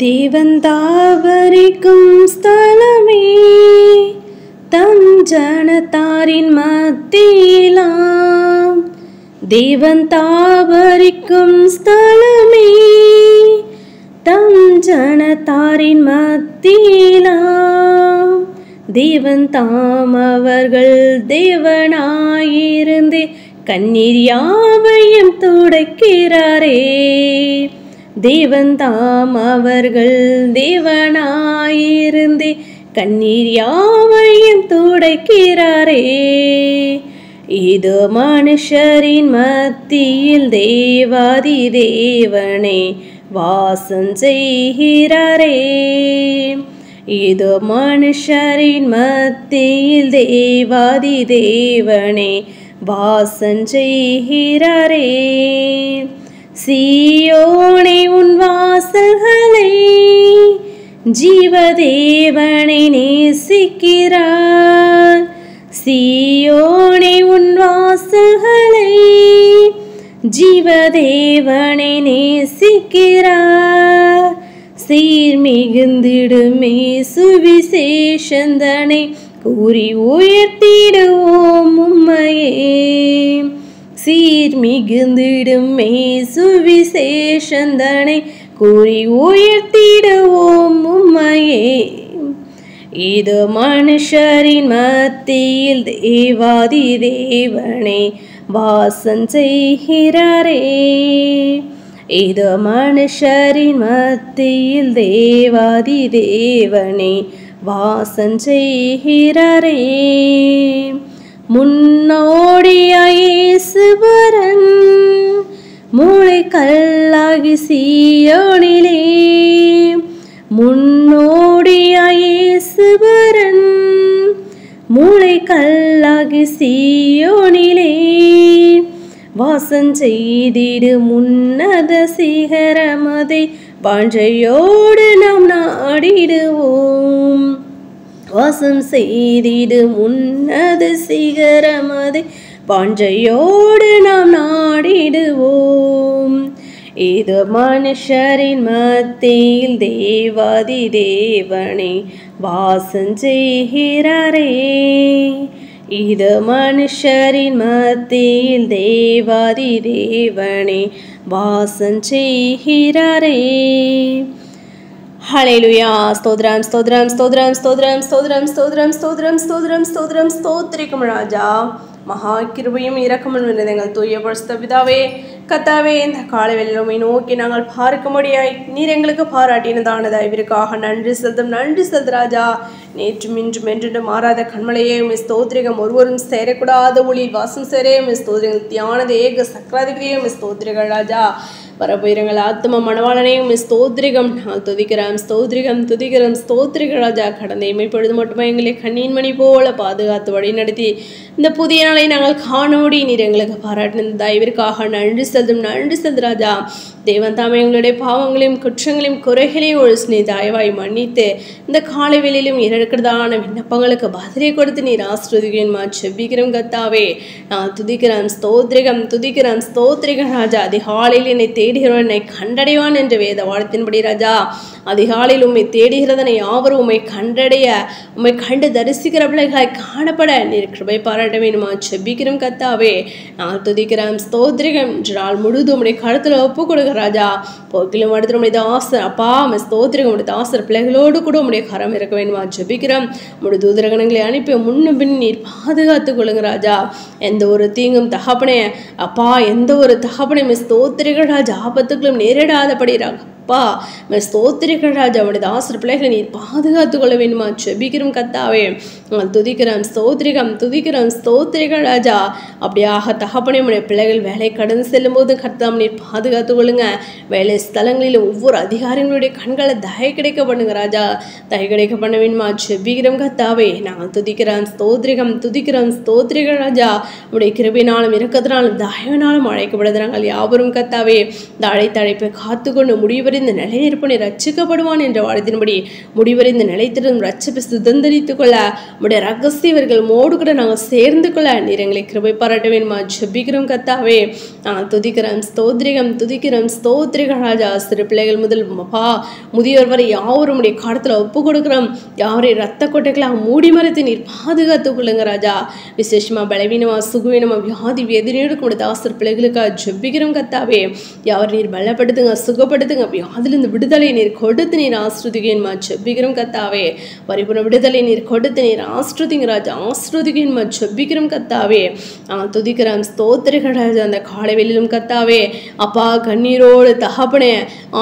தேவன் தாவரிக்கும் ஸ்தலமே தம் ஜனத்தாரின் மத்தியிலாம். தேவன் தாவரிக்கும் ஸ்தலமே தம் ஜனத்தாரின் மத்தியிலாம். தேவன் தாம் அவர்கள் தேவனாயிருந்து கண்ணீர் யாவையும் துடைக்கிறாரே. தேவன் தாம் அவர்கள் தேவனாயிருந்து கண்ணீர் யாவையும் துடைக்கிறாரே. இது மனுஷரின் மத்தியில் தேவாதி தேவனே வாசம் செய்கிறாரே. இது மனுஷரின் மத்தியில் தேவாதி தேவனே வாசம் செய்கிறாரே. சீயோனே உன் வாசல்களை ஜீவதேவனை நேசிக்கிறார். சீயோனே உன் வாசல்களை ஜீவதேவனை நேசிக்கிறார். சீர் மிகுந்திடுமே சுவிசேஷந்தனை கூறி உயர்த்திடுவோம் உம்மையே. சீர் மிகுந்திடுமே சுவிசேஷந்தனை கூறி உயர்த்திடுவோம் உம்மையே. இது மனுஷரின் மத்தியில் தேவாதி தேவனே வாசம் செய்கிறாரே. இது மனுஷரின் மத்தியில் தேவாதி தேவனே வாசம் செய்கிறாரே. முன்னோடியாய் இயேசுவரன் மூளைக்கல்லாகி சீயோனிலே. முன்னோடியாய் இயேசுவரன் மூளைக்கல்லாகி சீயோனிலே. வாசம் செய்திடும் உன்னத சிகரமதை வாஞ்சையோடு நாம் நாடிடுவோம். வாசம் செய்திடும் உன்னத சிகரமதை வாஞ்சையோடு நாம் நாடிடுவோம். இது மனுஷரின் மத்தியில் தேவாதி தேவனே வாசம் செய்கிறாரே. இது மனுஷரின் மத்தியில் தேவாதி தேவனே வாசம் செய்கிறாரே. ஹல்லேலூயா. ஸ்தோத்ரம் ஸ்தோத்ரம் ஸ்தோத்ரம் ஸ்தோத்ரம் ஸ்தோத்ரம் ஸ்தோத்ரம் ஸ்தோத்ரம் ஸ்தோத்ரம் ஸ்தோத்ரம் ஸ்தோத்திரிக்கும் ராஜா. மகா கிருபையும் இரக்கமும் நிறைந்த எங்கள் தூய பரிசுத்த பிதாவே, கர்த்தாவே, இந்த காலை வேளையிலுமை நோக்கி நாங்கள் பார்க்கும்படியாய் நீர் எங்களுக்கு பாராட்டினதான தயவிற்காக நன்றி செலுத்தும் ராஜா. நேற்றும் இன்றும் என்று மாறாத கண்மலையே உம்மை ஸ்தோத்திரிகம். ஒருவரும் சேரக்கூடாத ஒளியில் வாசம் சேரே உம்மை ஸ்தோத்திரிகள். தியானத ஏக சக்கராதிபதியே உம்மை ஸ்தோத்திரிகள் ராஜா. வரப்போயிருங்கள் ஆத்ம மணவாளனையும் உம்மை ஸ்தோத்திரிகம். நான் துதிக்கிறோம் ஸ்தோத்திரிகம் துதிக்கிறோம் ஸ்தோத்திரிகள் ராஜா. கடந்த இமைப்பொழுது மட்டுமே எங்களை கண்ணீன் மணி போல பாதுகாத்து வழி நடத்தி இந்த புதிய நாளை நாங்கள் காணோடி நீர் எங்களுக்கு பாராட்டின தயவிற்காக நன்றி செலுத்தும் ராஜா. தேவன் தாமே எங்களுடைய பாவங்களையும் குற்றங்களையும் குறைகளையும் ஒழிச்சு நீ தயவாய் மன்னித்து இந்த காலை வேளையிலும் இருக்கிறதான விண்ணப்பங்களுக்கு பதிலை கொடுத்து நீர் ஆசீர்வதிக்கிறேன் செபிக்கிறோம் கர்த்தாவே. நான் துதிக்கிறேன் ஸ்தோத்திரிகம் துதிக்கிறேன் ஸ்தோத்திரிகம் ராஜா. அதிகாலையில் என்னை தேடுகிறவன் என்னை கண்டடைவான் என்ற வேத வார்த்தையின்படி ராஜா, அதிகாலையில் உம்மை தேடுகிறதனை யாவரும் உம்மை கண்டடைய உம்மை கண்டு தரிசிக்கிற பிள்ளைகளாய் காணப்பட நீர் கிருபை பாராட்ட வேண்டுமா செபிக்கிறோம் கர்த்தாவே. நான் துதிக்கிறேன் ஸ்தோத்திரிகம். நாள் முழுதும் உம்முடைய கருத்துல ஒப்பு கொடுக்க ராஜா. போக்கிலும் அடுத்து உம்முடைய தாசர் அப்பா உம்மை ஸ்தோத்திரிகம். உம்முடைய தாசர் பிள்ளைகளோடு கூட உம்முடைய கரம் இருக்க வேண்டுமா ஜெபிக்கிறோம். உம்முடைய தூதரகணங்களை அனுப்பி முன்னும் பின் நீர் பாதுகாத்துக் கொள்ளுங்க ராஜா. எந்த ஒரு தீங்கும் தகப்பனே அப்பா, எந்த ஒரு தகப்பனை ஸ்தோத்திரிகள் ராஜா ஆபத்துக்களும் நேரிடாதபடிறாங்க அப்பா. ஸ்தோத்திரிகள் ராஜா. உடைய தாசர் பிள்ளைகளை நீர் பாதுகாத்துக் கொள்ள வேண்டுமா ஜெபிக்கிறோம் கர்த்தாவே. துதிக்கிறோம் ஸ்தோத்திரிகம் துதிக்கிறோம் ஸ்தோத்திரிகள் ராஜா. அப்படியாக தகப்பனே உடைய பிள்ளைகள் வேலை கடந்து செல்லும் போது கர்த்தாம் நீர் பாதுகாத்துக் கொள்ளுங்க. வேலை ஸ்தலங்களில் ஒவ்வொரு அதிகாரிகளுடைய கண்களை தயை கிடைக்க பண்ணுங்க ராஜா. தயை கிடைக்க பண்ண வேண்டுமா ஜெபிக்கிறோம் கர்த்தாவே. நாங்கள் துதிக்கிறோம் ஸ்தோத்திரிகம் துதிக்கிறோம் ஸ்தோத்திரிகள் ராஜா. உடைய கிருபையினாலும் இரக்கத்தினாலும் தயவினாலும் அழைக்கப்படுது நாங்கள் யாவரும் கர்த்தாவே. இந்த அழைப்பை காத்துக்கொண்டு முடிவு முடிவறிந்த நிலைநிற்பனை ரட்சிக்கப்படுவான் என்ற வார்த்தையின்படி முடிவறிந்த நிலைத்திடும் ரட்சிப்பை சுதந்திரித்துக் கொள்ள உடைய ரகசியவர்கள் மோடு கூட நாங்கள் சேர்ந்து கொள்ள நீர் எங்களை கிருபை பாராட்ட வேணுமா ஜெபிக்கிறோம் கத்தாவே. நாங்கள் துதிக்கிறோம் ஸ்தோத்திரிகம் ராஜா. சிறு பிள்ளைகள் முதல் முதியோர் வரை யாவரும் உடைய காலத்தில் ஒப்பு கொடுக்கிறோம். யாவரையும் ரத்த கொட்டைகளாக மூடி மறைத்து நீர் பாதுகாத்துக் கொள்ளுங்க ராஜா. விசேஷமா பலவீனமா சுகவீனமா வியாதி வேதனையோடு கூட தாசர் பிள்ளைகளுக்காக ஜெபிக்கிறோம் கத்தாவே. யாவர் நீர் பலப்படுத்துங்க, சுகப்படுத்துங்க, வியாதிலிருந்து விடுதலை நீர் கொடுத்து நீர் ஆஸ்ருதிகேன்மா ஜெபிக்கிறோம் கத்தாவே. பரிபூர்ண விடுதலை நீர் கொடுத்து நீர் ஆஸ்ருதிங்க ராஜா, ஆஸ்ருதிகேன்மா ஜெபிக்கிறோம் கத்தாவே. துதிக்கிறோம் ஸ்தோத்திரிகள் ராஜா. அந்த காலை வெளியிலும் கத்தாவே அப்பா கண்ணீரோடு தகப்பனே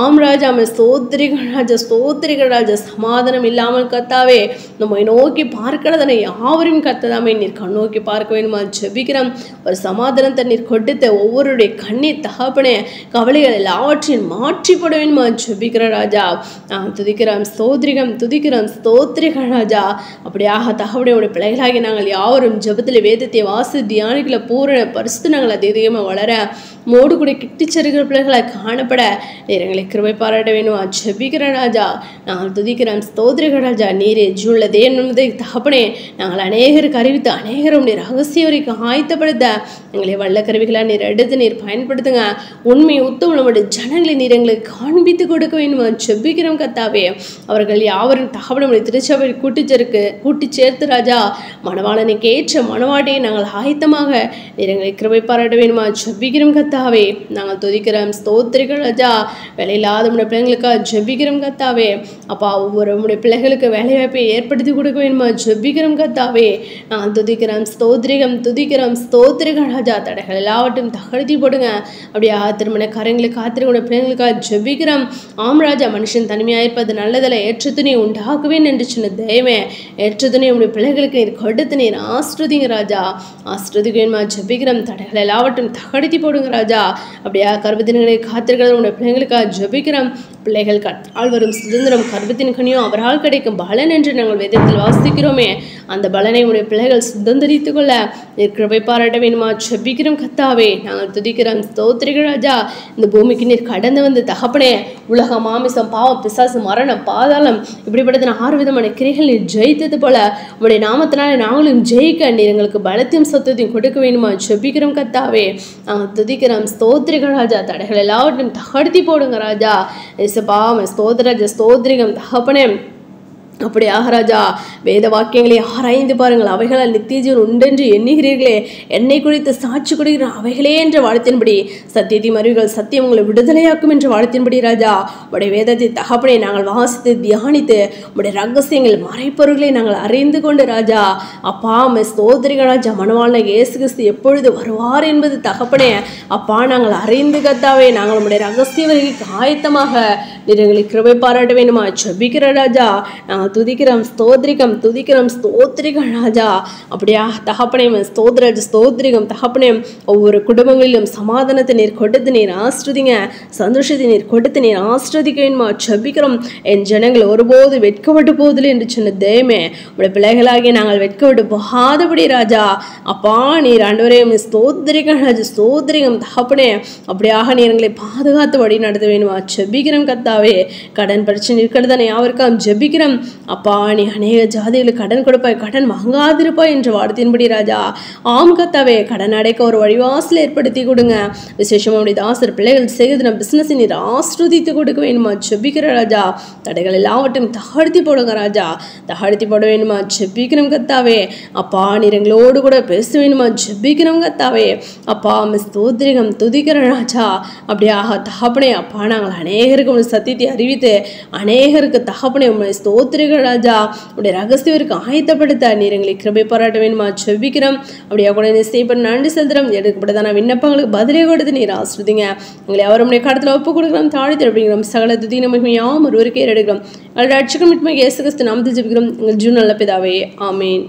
ஆம் ராஜா ஸ்தோத்திரிகள் ராஜா. சமாதானம் இல்லாமல் கத்தாவே நம்மை நோக்கி பார்க்கிறதனை யாவரையும் கத்ததாமே நீர் கண்ணோக்கி பார்க்க வேணுமா ஜெபிக்கிறோம். ஒரு சமாதானத்தை நீர் கொடுத்த ஒவ்வொருடைய கண்ணீர் தகப்பனே கவலைகள் எல்லாவற்றையும் மாற்றிப்பட வேணுமா ஜெபிக்கிற ராஜா. துதிக்கிறோம் ஸ்தோத்திரிகள் ராஜா. அப்படியாக தகவடைய பிள்ளைகளாகி நாங்கள் யாவரும் ஜெபத்தில் வேதத்தை வாசி தியானிகளை பூரண பரிசுத்த நாங்கள் அதிகமாக வளர மோடு கூட கிட்டிச்சருகிற பிள்ளைகளை காணப்பட நீர் எங்களை கிருபை பாராட்ட வேணுமா ஜெபிக்கிற ராஜா. நாங்கள் துதிக்கிறோம் ஸ்தோத்திரிகள் ராஜா. நீரே ஜூள்ளதே என்பதை தகப்பனே நாங்கள் அநேகருக்கு அறிவித்து அநேகரும் நீர் ரகசிய வரைக்கும் ஆயத்தப்படுத்த எங்களை வல்ல கருவிகளாக நீர் எடுத்து நீர் பயன்படுத்துங்க. உண்மை உத்தம் நம்முடைய ஜனங்களை நீர் எங்களுக்கு காண்பித்து கொடுக்க வேண்டுமா ஜெபிக்கிறோம் கத்தாவே. அவர்கள் யாவரும் தகவல் நம்முடைய திருச்சபை கூட்டி சேர்த்து ராஜா மணவாளனுக்கு ஏற்ற மணவாட்டியை நாங்கள் ஆயத்தமாக நீர் எங்களை கிருபை பாராட்ட வேண்டுமா ஜெபிக்கிறோம் கத்தாவே. நாங்கள் துதிக்கிறோம் ஸ்தோத்திரிகள் ராஜா. வேலையில்லாத நம்முடைய பிள்ளைங்களுக்காக ஜெபிக்கிறோம் கத்தாவே. அப்பா ஒவ்வொரு நம்முடைய பிள்ளைகளுக்கு வேலைவாய்ப்பை ஏற்படுத்தி கொடுக்க வேண்டுமா ஜெபிக்கிறோம் கத்தாவே. நாங்கள் துதிக்கிறோம் ஸ்தோத்திரிகள் ராஜா. தடைகள் எல்லாவற்றையும் தகழ்த்தி போடுங்க. அப்படியா திருமண காரியங்களுக்கு காத்திருக்கிற பிள்ளைங்களுக்காக ஜெபிக்கிறோம். ஆம் ராஜா. மனுஷன் தனிமையாக இருப்பது நல்லதில்லை, ஏற்ற துணியை உண்டாக்குவேன் என்று சொன்ன தெய்வமே ஏற்ற துணை உடைய பிள்ளைகளுக்கு நீர் கொடுத்து நீர் ஆஸ்ருதிங்க ராஜா. ஆஸ்ருதிகேன்மா ஜெபிக்கிறோம். தடைகள் எல்லாவற்றையும் தகழ்த்தி போடுங்க ராஜா. அப்படியா கர்ப்பத்தின்களை காத்திருக்கிறது உடைய பிள்ளைங்களுக்காக ஜெபிக்கிறோம். பிள்ளைகள் கற்றால் வரும் சுதந்திரம் கர்ப்பத்தின் கனியும் அவரால் கிடைக்கும் பலன் என்று நாங்கள் வேதத்தில் வாசிக்கிறோமே அந்த பலனை உடைய பிள்ளைகள் சுதந்திரித்துக் கொள்ள நீர் கிருபை பாராட்ட வேணுமா ஜெபிக்கிறோம் கத்தாவே. நாங்கள் துதிக்கிறோம் ஸ்தோத்திரிகள் ராஜா. இந்த பூமிக்கு நீர் கடந்து வந்து தகப்பனே உலக மாமிசம் பாவம் பிசாசு மரணம் பாதாளம் இப்படிப்பட்ட 6 விதமான கிரைகள் நீர் ஜெயித்தது போல உடைய நாமத்தினால நாங்களும் ஜெயிக்க நீர் எங்களுக்கு பலத்தையும் சத்தத்தையும் கொடுக்க வேணுமா ஜெபிக்கிறோம் கத்தாவே. நாங்கள் துதிக்கிறோம் ஸ்தோத்திரிகள் ராஜா. தடைகள் எல்லாவற்றையும் தகர்த்தி போடுங்க ராஜா. ஸ்தோத்திரிகம் தகப்பனே. அப்படியாக ராஜா வேத வாக்கியங்களை ஆராய்ந்து பாருங்கள். அவைகளால் நித்திய ஜீவன் உண்டென்று எண்ணுகிறீர்களே, என்னை குறித்து சாட்சி கொடுக்கிற அவைகளே என்ற வார்த்தையின்படி சத்தியத்தையும் அறிவுகள் சத்தியம் உங்களை விடுதலையாக்கும் என்ற வார்த்தையின்படி ராஜா உடைய வேதத்தை தகப்பனை நாங்கள் வாசித்து தியானித்து உடைய ரகசியங்கள் மறைப்பொருள்களை நாங்கள் அறிந்து கொண்டு ராஜா அப்பா ஸ்தோத்திரிகள் ராஜா. மணவாளன் இயேசு கிறிஸ்து எப்பொழுது வருவார் என்பது தகப்பனே அப்பா நாங்கள் அறிந்து கத்தாவே நாங்கள் உடைய ரகசிய வரைக்கு ஆயத்தமாக நீர் எங்களை கிருபை பாராட்ட வேணுமா ஜெபிக்கிற ராஜா. நாங்கள் துதிக்கிறோம் ஸ்தோத்திரிகம் ராஜா. அப்படியா தகப்பனே ஸ்தோத்திரிகம் தகப்பனே. ஒவ்வொரு குடும்பங்களிலும் சமாதானத்தை நீர் கொடுத்து நீர் ஆஸ்ருதிங்க, சந்தோஷத்தை நீர் கொடுத்து நீர் ஆஸ்ருதிக்கணுமா ஜெபிக்கிறோம். என் ஜனங்கள் ஒருபோது வெட்கப்பட்டு போதில்லை என்று சொன்ன தெய்வமே உடைய பிள்ளைகளாகிய நாங்கள் வெட்கப்பட்டு போகாதபடி ராஜா அப்பா நீர் ஆண்டவரே ஸ்தோத்திரிகம் ராஜா. ஸ்தோத்திரிகம் தகப்பனே. அப்படியாக நீர் எங்களை பாதுகாத்து வழி நடத்த வேணுமா ஜெபிக்கிறோம் கத்தாவே. கடன் பிரச்சனை இருக்கிறதானே யாருக்கும் ஜெபிக்கிறோம் அப்பா. நீ அநேக ஜாதிகளுக்கு கடன் கொடுப்பாய், கடன் வாங்காதிருப்பாய் என்ற வார்த்தையின்படி ராஜா ஆம் கத்தாவே கடன் அடைக்க ஒரு வழிவாசல் ஏற்படுத்தி கொடுங்க. விசேஷமா உடைய தாசர் பிள்ளைகள் செய்து பிசினஸ் நீர் ஆஸ்ருதித்து கொடுக்க வேணுமா ஜெபிக்கிற ராஜா. தடைகள் எல்லாவற்றையும் தகழ்த்தி போடுங்க ராஜா. தகழ்த்தி போட வேணுமா ஜெபிக்கிறோம் கத்தாவே. அப்பா நீர் எங்களோடு கூட பேச வேணுமா ஜெபிக்கிறோம் கத்தாவே. அப்பா ஸ்தோத்திரிகம் துதிக்கிற ராஜா. அப்படியாக தகப்பனே அப்பா நாங்கள் அநேகருக்கு உடைய சத்தியத்தை அறிவித்து அநேகருக்கு தகப்பனே உண்மை ஸ்தோத்திரிகள் ராஜா. உடைய ரகசியருக்கு ஆயத்தப்படுத்த நீர் எங்களை கிருபை பாராட்ட வேணுமா ஜெபிக்கிறோம். அப்படியா கூட செய்யப்பட நன்றி செலுத்துறோம். எடுக்கப்பட்டதான விண்ணப்பங்களுக்கு பதிலே கொடுத்து நீர் ஆஸ்ருதிங்க. எங்களை அவருடைய கடத்தில் ஒப்பு கொடுக்கிறோம், தாழ்த்தி அப்படிங்கிறோம். சகல துதி நம்ம யாம் ஒருவருக்கே எடுக்கிறோம். ரட்சகர் இயேசு கிறிஸ்து நாமத்தில் ஜெபிக்கிறோம் எங்கள் ஜீவன் நல்ல பிதாவே. ஆமேன்.